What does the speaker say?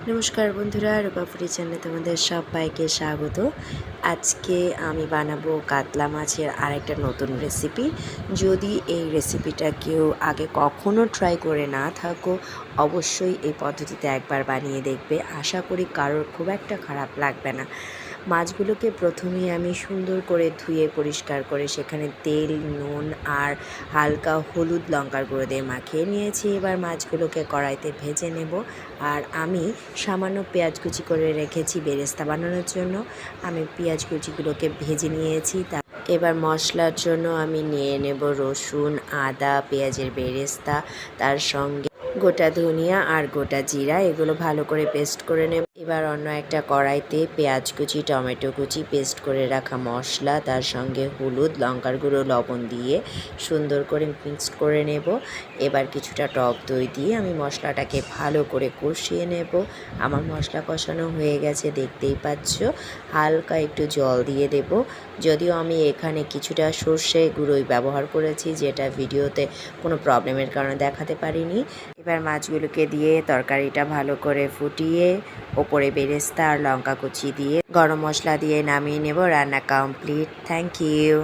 নমস্কার বন্ধুরা, রূপাপুরি চ্যানেলে তোমাদের সবাইকে স্বাগত। আজকে আমি বানাবো কাতলা মাছের আরেকটা নতুন রেসিপি। যদি এই রেসিপিটা কেউ আগে কখনো ট্রাই করে না থাকো, অবশ্যই এই পদ্ধতিতে একবার বানিয়ে দেখবে। আশা করি কারোর খুব একটা খারাপ লাগবে না। মাছগুলোকে প্রথমেই আমি সুন্দর করে ধুয়ে পরিষ্কার করে সেখানে তেল, নুন আর হালকা হলুদ লঙ্কার গুঁড়ো দিয়ে মাখিয়ে নিয়েছি। এবার মাছগুলোকে কড়াইতে ভেজে নেব। আর আমি সামান্য পেঁয়াজ কুচি করে রেখেছি বেরেস্তা বানানোর জন্য। আমি পেঁয়াজ কুচিগুলোকে ভেজে নিয়েছি। এবার মশলার জন্য আমি নিয়ে নেব রসুন, আদা, পেঁয়াজের বেরেস্তা, তার সঙ্গে গোটা ধনিয়া আর গোটা জিরা, এগুলো ভালো করে পেস্ট করে নেব। এবার অন্য একটা কড়াইতে পেঁয়াজ কুচি, টমেটো কুচি, পেস্ট করে রাখা মশলা, তার সঙ্গে হলুদ, লঙ্কার গুঁড়ো, লবণ দিয়ে সুন্দর করে মিক্সড করে নেব। এবার কিছুটা টক দই দিয়ে আমি মশলাটাকে ভালো করে কষিয়ে নেব। আমার মশলা কষানো হয়ে গেছে, দেখতেই পাচ্ছ। হালকা একটু জল দিয়ে দেব। যদিও আমি এখানে কিছুটা সর্ষে গুঁড়োই ব্যবহার করেছি, যেটা ভিডিওতে কোনো প্রবলেমের কারণে দেখাতে পারিনি। এবার মাছগুলোকে দিয়ে তরকারিটা ভালো করে ফুটিয়ে ওপরে বেরেস্তা আর লঙ্কা কুচি দিয়ে গরম মশলা দিয়ে নামিয়ে নেব। রান্না কমপ্লিট। Thank you.